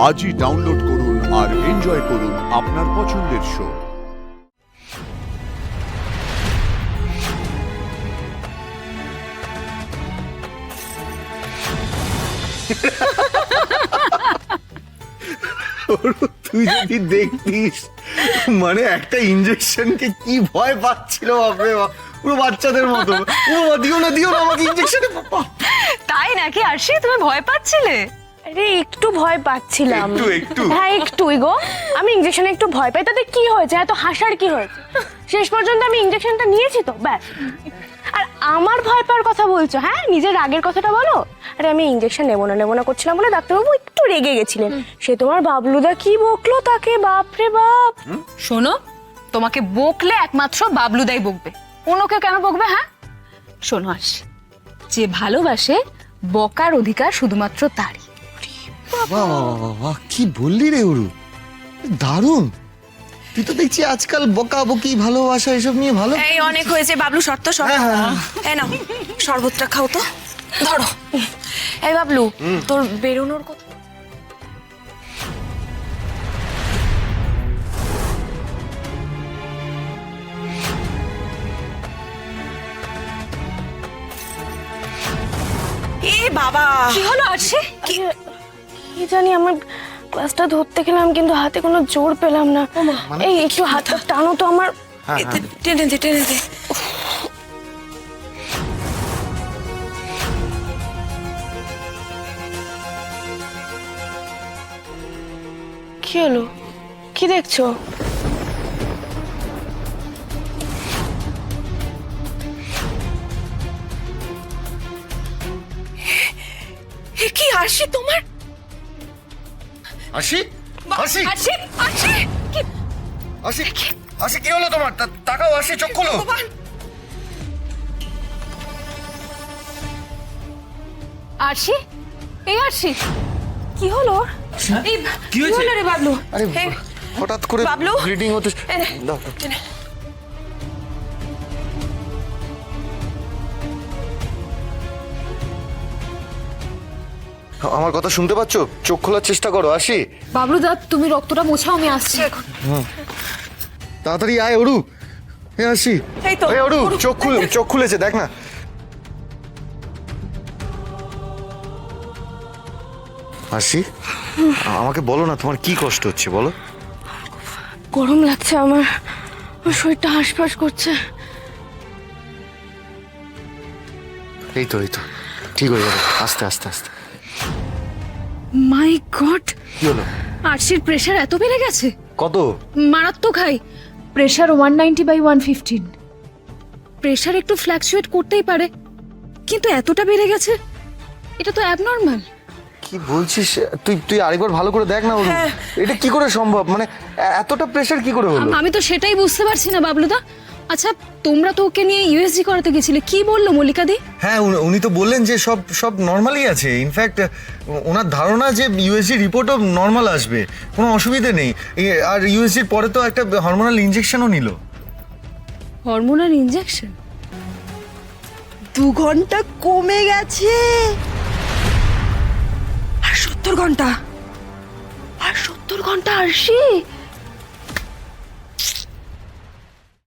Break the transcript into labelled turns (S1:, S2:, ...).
S1: আজই ডাউনলোড করুন আর এনজয় করুন আপনার পছন্দের শো।
S2: তুই যদি দেখতিস মানে একটা ইনজেকশনকে কি ভয় পাচ্ছিল বাপরে বাপ, পুরো বাচ্চাদের মতো। ও দিও না আমাকে ইনজেকশনে।
S3: তাই নাকি আরশি, তুমি ভয় পাচ্ছিলে?
S4: আরে একটু ভয় পাচ্ছিলাম।
S2: একটু
S4: হ্যাঁ একটুই গো। আমি ইনজেকশনে একটু ভয় পাই, তাতে কি হয়েছে? এত হাসার কি হয়েছে? শেষ পর্যন্ত আমি ইনজেকশনটা নিয়েছি তো, ব্যাস। আর আমার ভয় পাওয়ার কথা বলছো? হ্যাঁ, নিজের রাগের কথাটা বলো। আরে আমি ইনজেকশন নেবো না করছিলাম বলে ডাক্তারবাবু একটু রেগে গেছিলেন। সে তোমার বাবলুদা কি বকলো তাকে, বাপরে বাপ।
S3: শোনো, তোমাকে বকলে একমাত্র বাবলুদাই বকবে, অন্য কেউ কেন বকবে? হ্যাঁ শোনো আরশি, যে ভালোবাসে বকার অধিকার শুধুমাত্র তারই।
S2: বাহ, কি বললি রে ওরু, দারুণ। তুই তো দেখছি আজকাল বকাবকি ভালোবাসা এসব নিয়ে ভালো।
S5: এই অনেক হয়েছে বাবলু, শর্ত শর্ত। এই নাও শরবতটা খাও তো, ধরো। এই বাবলু, তোর বেরোনোর কথা। এ বাবা,
S3: কি হলো আরশি?
S4: কি জানি, আমার গ্লাসটা ধরতে গেলাম কিন্তু হাতে কোনো জোর পেলাম না। এই একটু হাতটা টানো তো আমার।
S5: টেনে দে টেনে দে।
S4: কি হলো? কি দেখছো?
S5: এ কি আরশি তোমার?
S2: আসি আসি
S5: আরশি আরশি কি
S2: আসি আসি, কি হলো তোমার? তাকাও আসি, চোখ খুলো।
S5: ভগবান!
S3: আরশি, এই আরশি, কি হলো? এই কি হলো রে বাবলু?
S2: আরে হঠাৎ করে
S5: বাবলু?
S2: ব্লিডিং হতে। দাও, দাও।
S5: টেনে।
S2: আমার কথা শুনতে পাচ্ছ? চোখ খোলার চেষ্টা করো। আসি,
S3: বাবলুদা, তুমি রক্তটা মোছাও, আমি আসছি এখন।
S2: তাড়াতাড়ি আয় ওরু। এ আসি,
S5: এই তো,
S2: এ ওরু,
S5: ওরু,
S2: চোখ খুলেছে, দেখ না। আসি, আমাকে বলো না তোমার কি কষ্ট হচ্ছে, বলো।
S4: গরম লাগছে আমার, আমার শরীরটা হাঁসফাঁস করছে।
S2: এই তো ঠিক হয়ে যাবে, আস্তে আস্তে আস্তে।
S3: মাই গড,
S2: কি হলো?
S3: আরশির প্রেশার এত বেড়ে গেছে?
S2: কত?
S3: মারাত্মক হাই প্রেশার, 190/115। প্রেশার একটু ফ্ল্যাকচুয়েট করতেই পারে, কিন্তু এতটা বেড়ে গেছে, এটা তো অ্যাবনর্মাল।
S2: কি বলছিস? তুই আরেকবার ভালো করে দেখ না ওরু। এটা কি করে সম্ভব? মানে এতটা প্রেশার কি করে হলো?
S3: আমি তো সেটাই বুঝতে পারছি না বাবলুদা। আচ্ছা, তোমরা তো ওকে নিয়ে ইউএসজি করাতে গেছিলে, কি বললো মল্লিকাদি?
S2: হ্যাঁ, উনি তো বললেন যে সব নর্মালই আছে। ইনফ্যাক্ট ওনার ধারণা যে ইউএসজি রিপোর্টও নর্মাল আসবে, কোনো অসুবিধে নেই। আর ইউএসজির পরে তো একটা হরমোনাল ইনজেকশনও নিল।
S3: Hormonal injection?
S5: 2 ঘন্টা কমে গেছে। আর 70 ঘন্টা।
S4: আর 70 ঘন্টা আরশি?